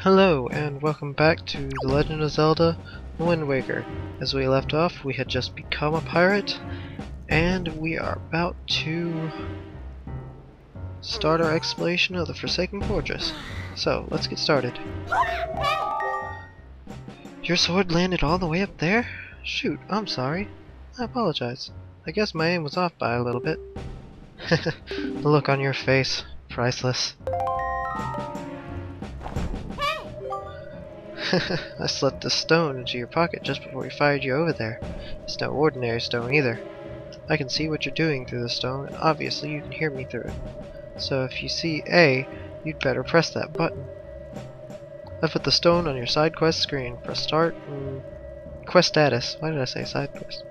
Hello, and welcome back to The Legend of Zelda The Wind Waker. As we left off, we had just become a pirate, and we are about to start our exploration of the Forsaken Fortress. So, let's get started. Your sword landed all the way up there? Shoot, I'm sorry. I apologize. I guess my aim was off by a little bit. The look on your face, priceless. I slipped a stone into your pocket just before we fired you over there. It's no ordinary stone either. I can see what you're doing through the stone, and obviously you can hear me through it. So if you see A, you'd better press that button. I put the stone on your side quest screen. Press start and quest status. Why did I say side quest?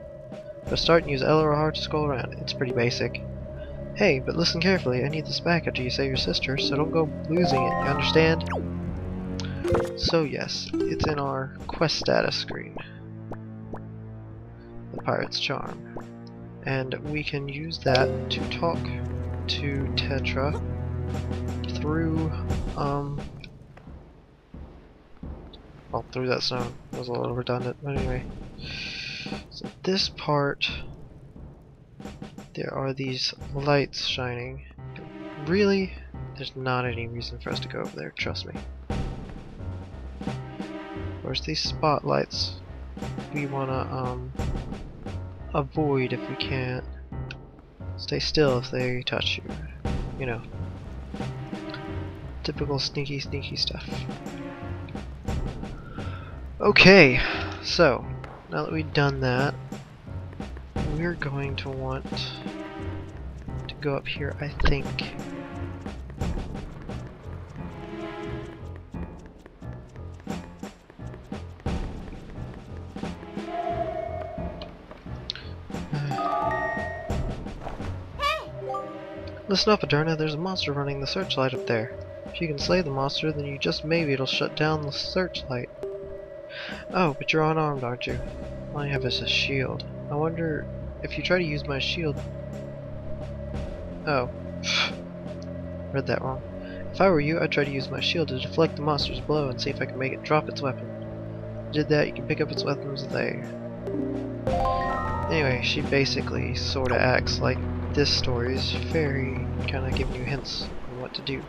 Press start and use L or R to scroll around. It's pretty basic. Hey, but listen carefully. I need this back after you save your sister, so don't go losing it. You understand? So yes, it's in our quest status screen. The Pirate's Charm. And we can use that to talk to Tetra through, well, through that stone. That was a little redundant, but anyway. So this part, there are these lights shining. Really, there's not any reason for us to go over there, trust me. Where's these spotlights we wanna avoid if we can't. Stay still if they touch you. You know. Typical sneaky stuff. Okay, so now that we've done that, we're going to want to go up here, I think. Listen up, Adurna, there's a monster running the searchlight up there. If you can slay the monster, then just maybe it'll shut down the searchlight. Oh, but you're unarmed, aren't you? All I have is a shield. I wonder if you try to use my shield... Oh. Read that wrong. If I were you, I'd try to use my shield to deflect the monster's blow and see if I can make it drop its weapon. If you did that, you can pick up its weapons there. Anyway, she basically sorta acts like this story is fairy, kinda giving you hints on what to do.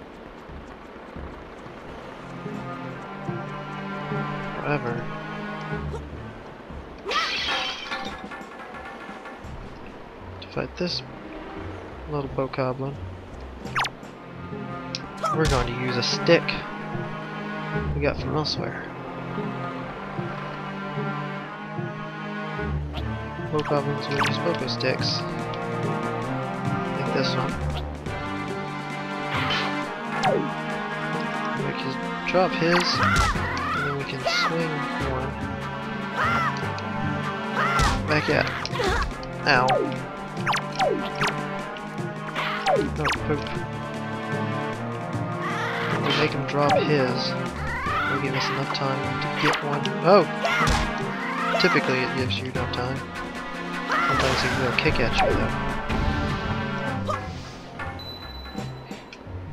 However, to fight this little bokoblin, we're going to use a stick we got from elsewhere. Bokoblins will use boko sticks. Like this one. We can drop his, and then we can swing one back at him. Ow. Oh, poop. If we make him drop his, it'll give us enough time to get one. Oh! Typically it gives you no time. Sometimes he will kick at you though.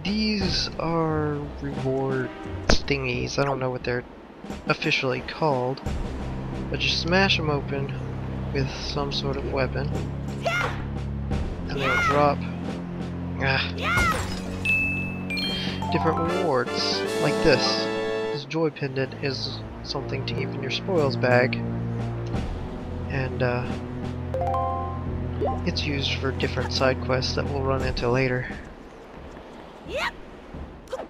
These are reward thingies. I don't know what they're officially called, but you smash them open with some sort of weapon, and they'll drop different rewards, like this. This joy pendant is something to keep in your spoils bag, and it's used for different side quests that we'll run into later.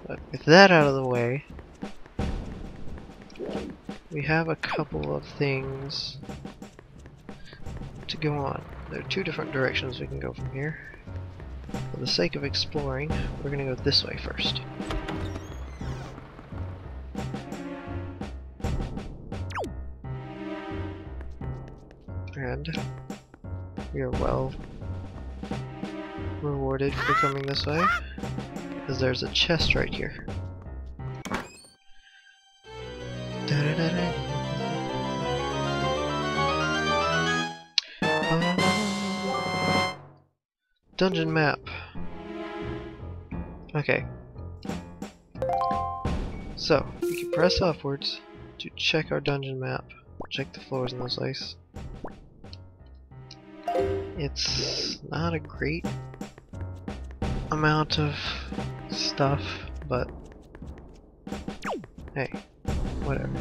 But with that out of the way, we have a couple of things to go on. There are two different directions we can go from here. For the sake of exploring, we're going to go this way first. And we are well rewarded for coming this way, because there's a chest right here. Dungeon map. Okay. So, we can press upwards to check our dungeon map, check the floors in this place. It's not a great amount of stuff, but hey, whatever.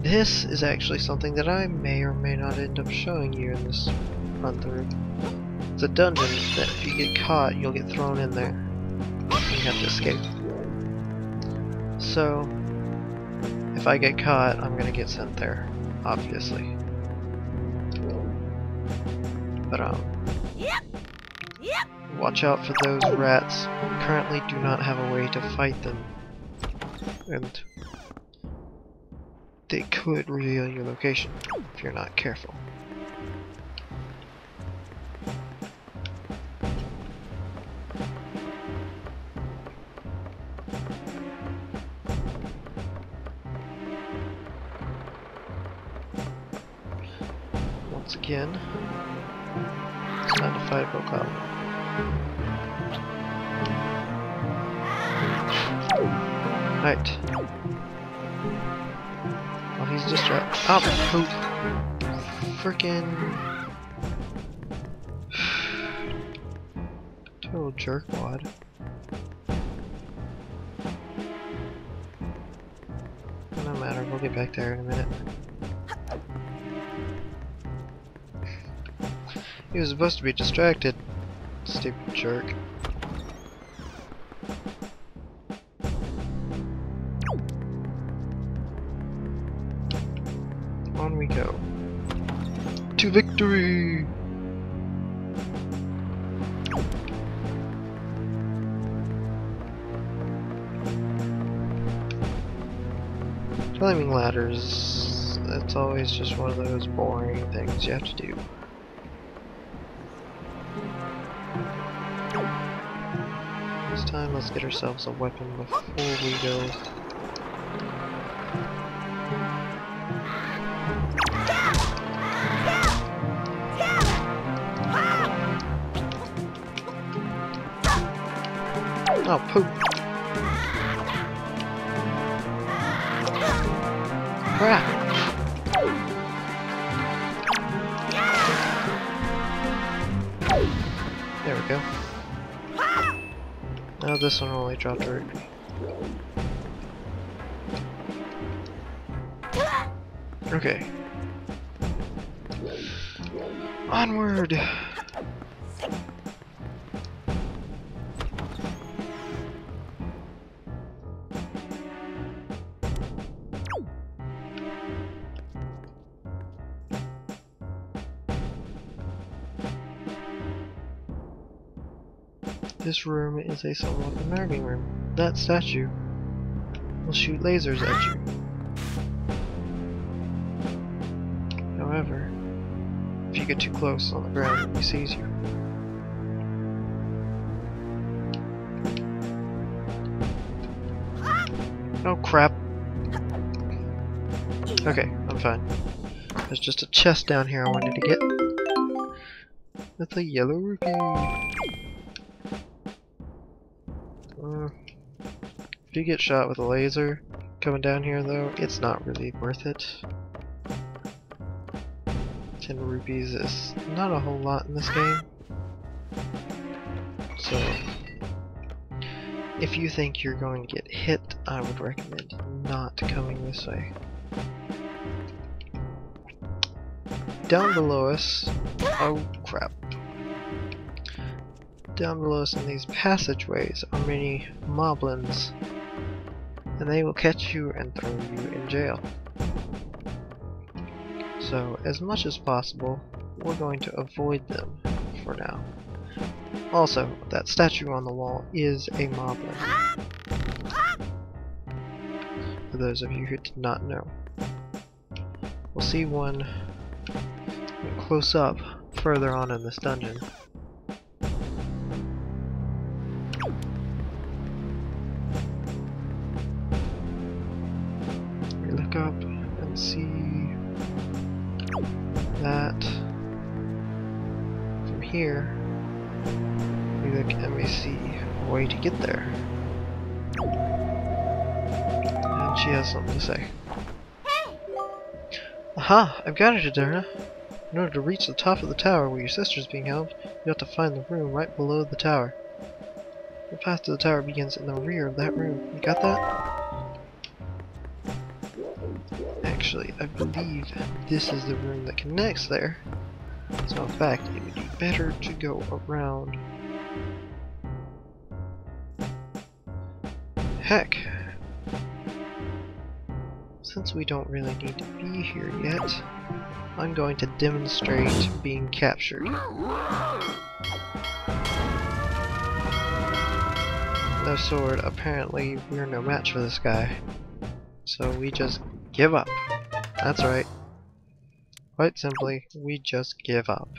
This is actually something that I may or may not end up showing you in this run through. It's a dungeon that if you get caught, you'll get thrown in there. You have to escape. So, if I get caught, I'm gonna get sent there, obviously. But watch out for those rats. We currently do not have a way to fight them, and they could reveal your location if you're not careful. Once again, it's time to fight a goblin. Right. Well, he's distracted. Oh, poop! Frickin' total jerkwad. No matter, we'll get back there in a minute. He was supposed to be distracted, stupid jerk. On we go. To victory! Climbing ladders, that's always just one of those boring things you have to do. This time, let's get ourselves a weapon before we go. Oh, poop! Crap! There we go. Now this one only dropped a rupee. Okay. Onward! This room is a somewhat unnerving room. That statue will shoot lasers at you. However, if you get too close on the ground, he sees you. Oh crap. Okay, I'm fine. There's just a chest down here I wanted to get. That's a yellow rupee. If you get shot with a laser coming down here though, it's not really worth it. 10 rupees is not a whole lot in this game. So, if you think you're going to get hit, I would recommend not coming this way. Down below us, oh crap. Down below us in these passageways are many moblins, and they will catch you and throw you in jail. So, as much as possible, we're going to avoid them for now. Also, that statue on the wall is a moblin. For those of you who did not know. We'll see one close up further on in this dungeon. We look up and see that from here we look and we see a way to get there. she has something to say. Aha! I've got it, Adurna. In order to reach the top of the tower where your sister is being held, you have to find the room right below the tower. The path to the tower begins in the rear of that room. You got that? Actually, I believe this is the room that connects there. So in fact, it would be better to go around. Heck! Since we don't really need to be here yet, I'm going to demonstrate being captured. No sword, apparently we're no match for this guy. So we just give up. That's right. Quite simply, we just give up.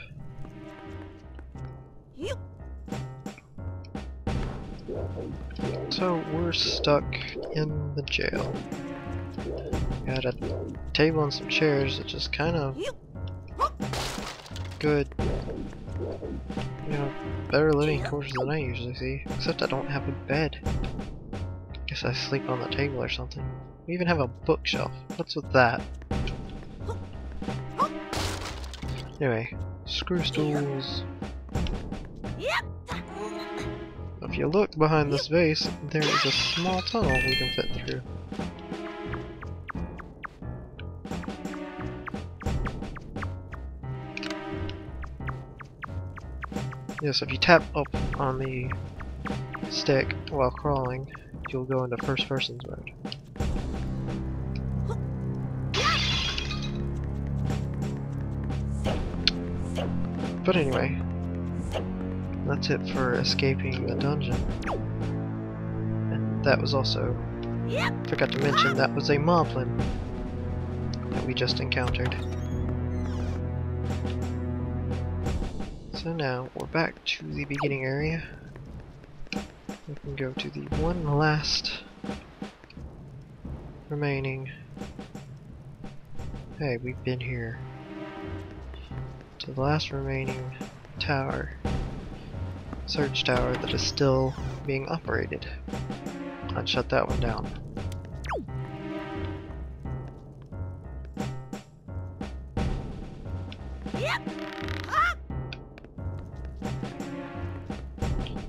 So we're stuck in the jail. Got a table and some chairs that just kind of good. You know, better living quarters than I usually see. Except I don't have a bed. Guess I sleep on the table or something. We even have a bookshelf. What's with that? Anyway, screw stools. If you look behind this vase, there is a small tunnel we can fit through. Yes, if you tap up on the stick while crawling, you'll go into first person's mode. But anyway, that's it for escaping the dungeon. And that was also, forgot to mention, that was a moblin that we just encountered. So now we're back to the beginning area. We can go to the one last remaining. Hey, we've been here. To the last remaining tower. Search tower that is still being operated. I'd shut that one down.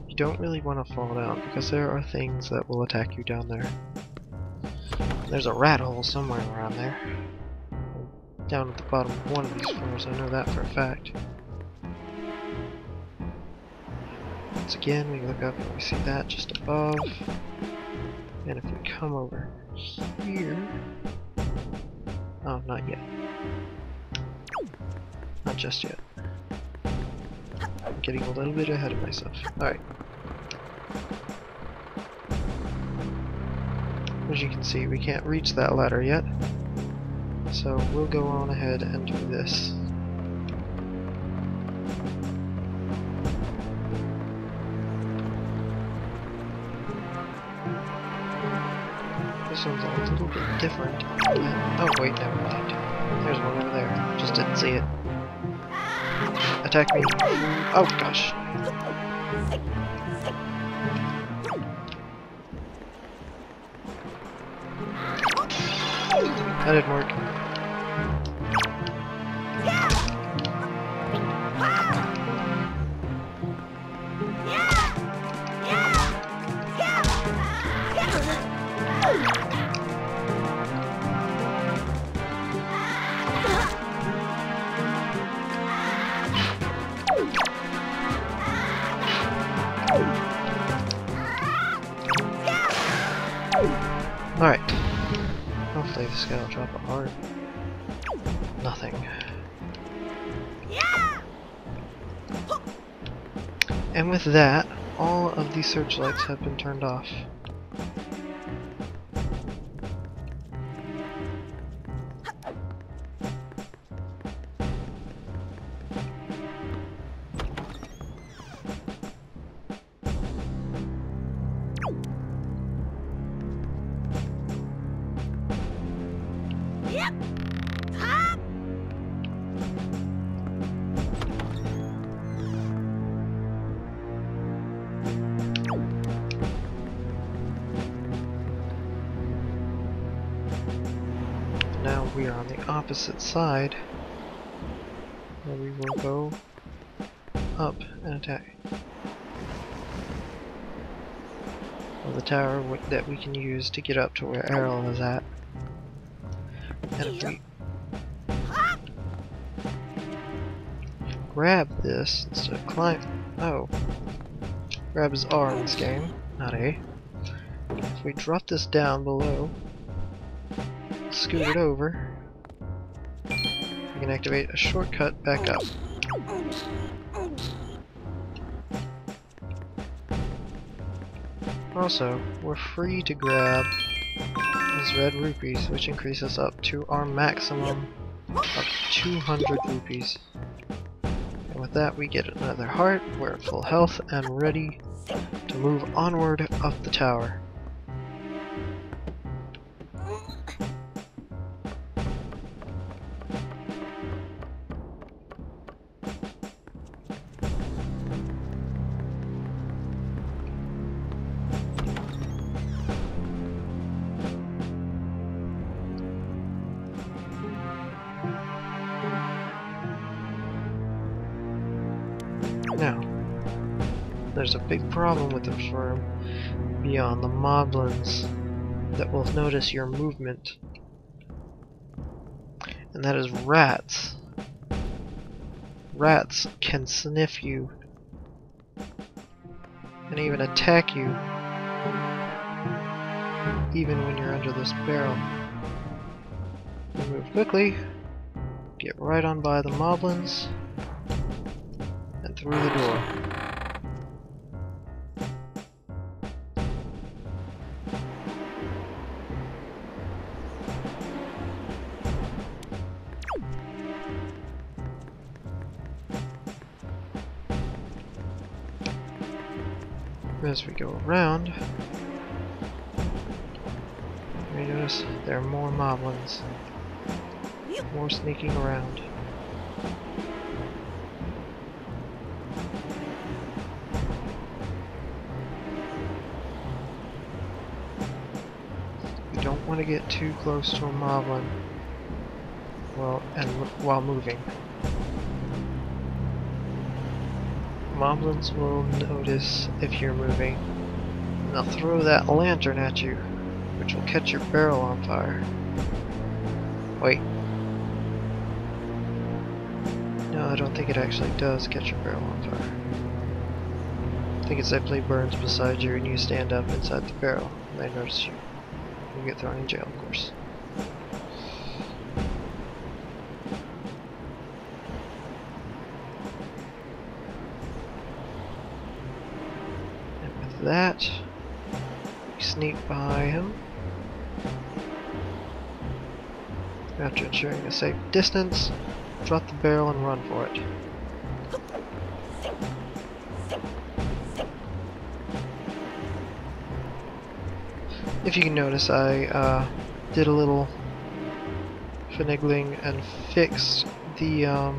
You don't really want to fall down because there are things that will attack you down there. There's a rat hole somewhere around there. Down at the bottom of one of these floors, I know that for a fact. Once again, we look up and we see that just above. And if we come over here... Oh, not yet. Not just yet. I'm getting a little bit ahead of myself. Alright. As you can see, we can't reach that ladder yet. So we'll go on ahead and do this. This one's a little bit different. Oh wait, never mind. There's one over there. Just didn't see it. Attack me. Oh gosh. That didn't work. Alright. Hopefully this guy will drop a heart. Nothing. And with that, all of the searchlights have been turned off. Now we are on the opposite side, where we will go up and attack. Well, the tower that we can use to get up to where Errol is at. And if we grab this instead of climb, grab is R in this game, not A. If we drop this down below, scoot it over, we can activate a shortcut back up. Also, we're free to grab these red rupees, which increase us up to our maximum of 200 rupees. And with that, we get another heart, we're at full health, and ready to move onward up the tower. Now, there's a big problem with this room beyond the moblins that will notice your movement, and that is rats. Rats can sniff you and even attack you even when you're under this barrel. You move quickly, get right on by the moblins, and through the door. As we go around, you notice there are more moblins, more sneaking around. You don't want to get too close to a moblin while moving. Moblins will notice if you're moving, and they'll throw that lantern at you, which will catch your barrel on fire. Wait. No, I don't think it actually does catch your barrel on fire. I think it simply burns beside you and you stand up inside the barrel, and they notice you. You get thrown in jail, of course. That, we sneak by him after ensuring a safe distance, drop the barrel and run for it. If you can notice, I did a little finagling and fixed the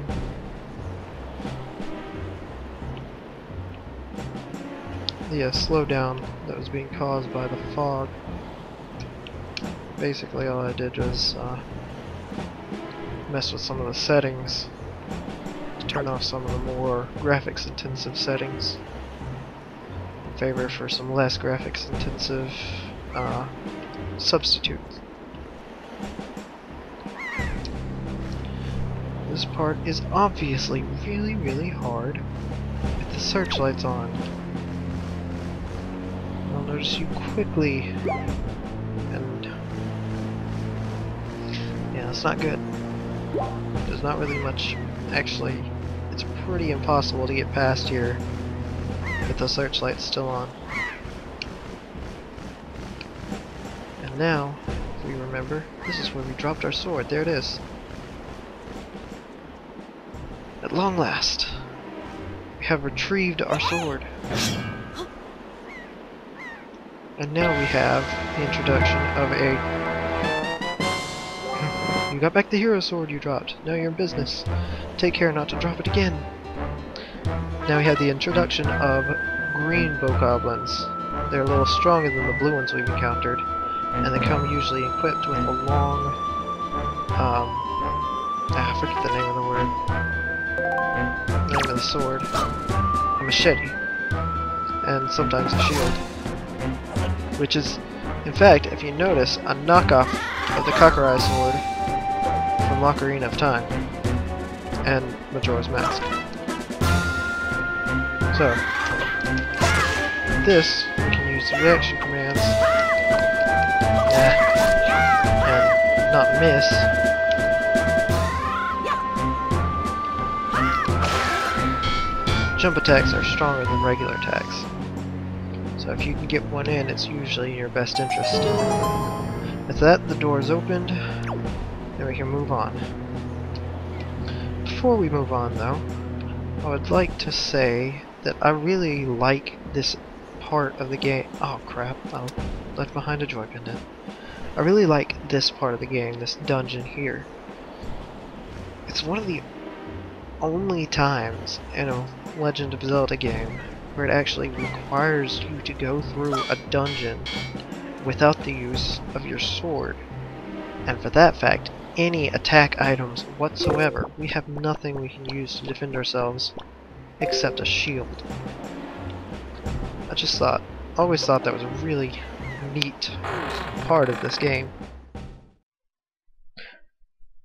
slowdown that was being caused by the fog. Basically all I did was mess with some of the settings to turn off some of the more graphics intensive settings in favor for some less graphics intensive substitutes. This part is obviously really hard with the searchlights on. I'll notice you quickly, and yeah, it's not good. There's not really much, actually, it's pretty impossible to get past here with the searchlights still on. And now, if we remember, this is where we dropped our sword. There it is. At long last, we have retrieved our sword. And now we have the introduction of a... You got back the hero sword you dropped. Now you're in business. Take care not to drop it again. Now we have the introduction of green bokoblins. They're a little stronger than the blue ones we've encountered, and they come usually equipped with a long, I forget the name of the word, name of the sword, a machete, and sometimes a shield, which is, in fact, if you notice, a knockoff of the Kakurai sword from Ocarina of Time and Majora's Mask. So, this, we can use the reaction commands and not miss. Jump attacks are stronger than regular attacks. So if you can get one in, it's usually in your best interest. With that, the door is opened, and we can move on. Before we move on, though, I would like to say that I really like this part of the game. Oh crap, I left behind a joy pendant. I really like this part of the game, this dungeon here. It's one of the only times in a Legend of Zelda game where it actually requires you to go through a dungeon without the use of your sword. And for that fact, any attack items whatsoever, we have nothing we can use to defend ourselves except a shield. I just always thought that was a really neat part of this game.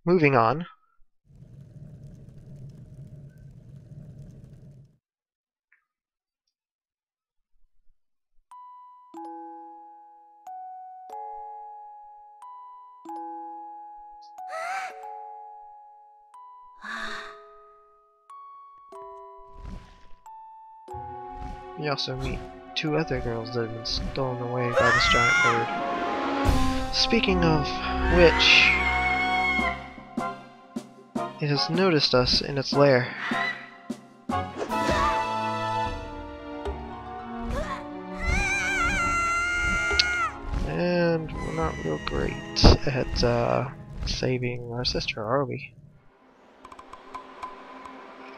Moving on. We also meet two other girls that have been stolen away by this giant bird. Speaking of which, it has noticed us in its lair. And we're not real great at saving our sister, are we?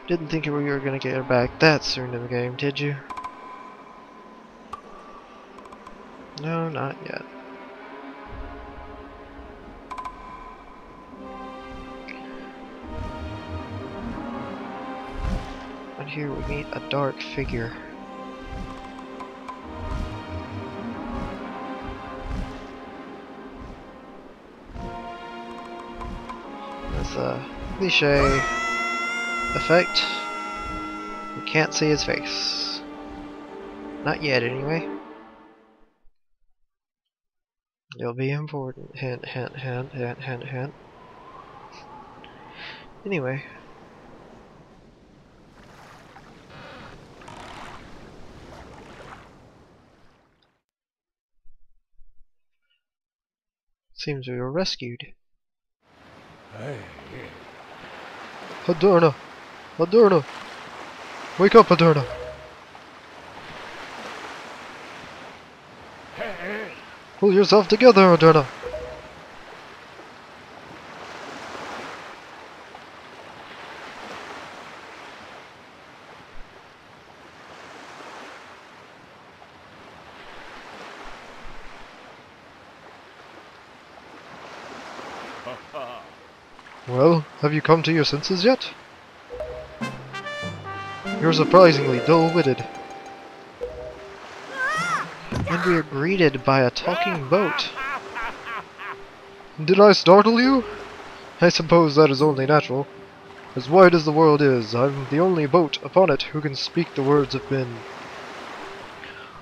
Didn't think we were gonna get her back that soon in the game, did you? No, not yet. And here we meet a dark figure. With a cliche effect, you can't see his face. Not yet, anyway. It'll be important. Hint, hint, hint, hint, hint, hint. Anyway. Seems we were rescued. Hey. Adorna! Adorna! Wake up, Adorna! Hey. Pull yourself together, Adorna! Well, have you come to your senses yet? You're surprisingly dull-witted. And we are greeted by a talking boat. Did I startle you? I suppose that is only natural. As wide as the world is, I'm the only boat upon it who can speak the words of men.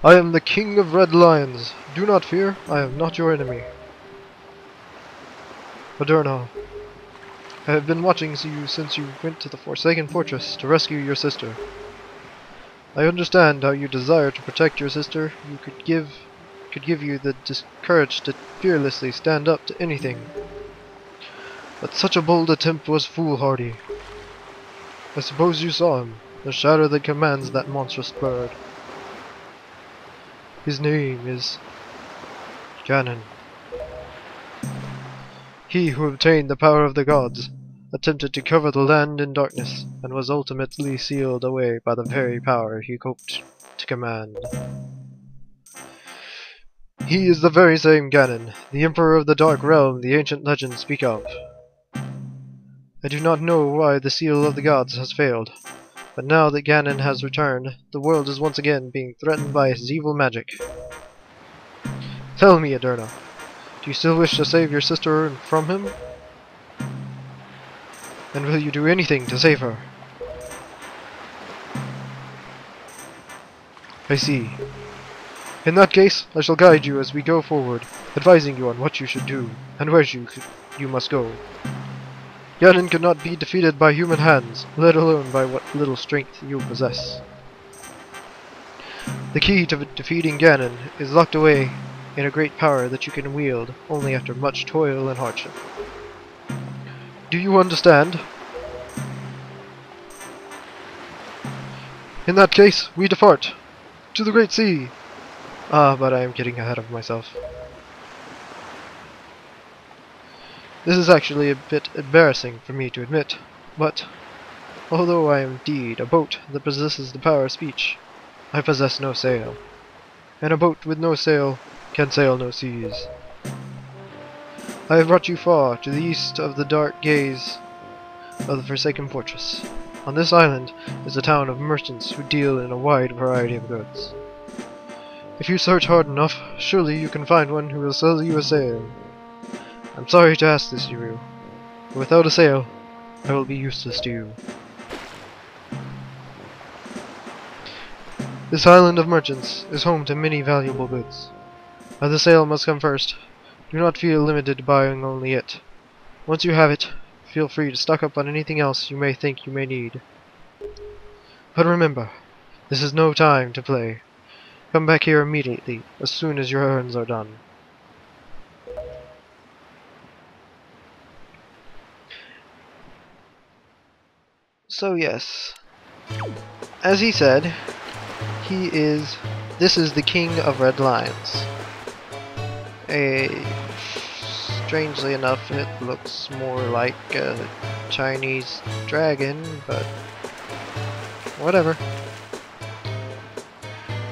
I am the King of Red Lions. Do not fear, I am not your enemy. Adorna, I have been watching you since you went to the Forsaken Fortress to rescue your sister. I understand how you desire to protect your sister. You could give you the courage to fearlessly stand up to anything. But such a bold attempt was foolhardy. I suppose you saw him, the shadow that commands that monstrous bird. His name is Ganon. He who obtained the power of the gods, attempted to cover the land in darkness, and was ultimately sealed away by the very power he hoped to command. He is the very same Ganon, the Emperor of the Dark Realm the ancient legends speak of. I do not know why the seal of the gods has failed, but now that Ganon has returned, the world is once again being threatened by his evil magic. Tell me, Adurna, do you still wish to save your sister from him? And will you do anything to save her? I see. In that case, I shall guide you as we go forward, advising you on what you should do, and where you must go. Ganon could not be defeated by human hands, let alone by what little strength you possess. The key to defeating Ganon is locked away in a great power that you can wield only after much toil and hardship. Do you understand? In that case, we depart! To the Great Sea! Ah, but I am getting ahead of myself. This is actually a bit embarrassing for me to admit, but although I am indeed a boat that possesses the power of speech, I possess no sail. And a boat with no sail can sail no seas. I have brought you far to the east of the dark gaze of the Forsaken Fortress. On this island is a town of merchants who deal in a wide variety of goods. If you search hard enough, surely you can find one who will sell you a sail. I'm sorry to ask this, Yuru, but without a sail, I will be useless to you. This island of merchants is home to many valuable goods. But the sail must come first. Do not feel limited to buying only it. Once you have it, feel free to stock up on anything else you may think you may need. But remember, this is no time to play. Come back here immediately, as soon as your errands are done. So yes, as he said, this is the King of Red Lions. Strangely enough, it looks more like a Chinese dragon, but whatever.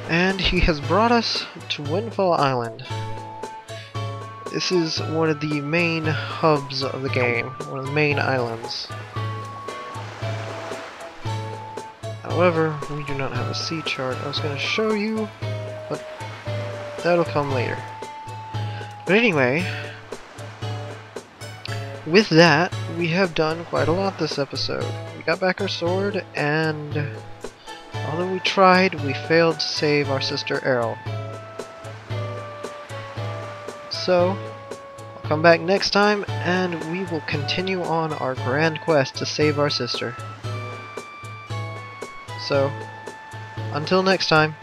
And he has brought us to Windfall Island. This is one of the main hubs of the game, one of the main islands. However, we do not have a sea chart. I was going to show you, but that'll come later. But anyway, with that, we have done quite a lot this episode. We got back our sword, and although we tried, we failed to save our sister Errol. So, I'll come back next time, and we will continue on our grand quest to save our sister. So, until next time.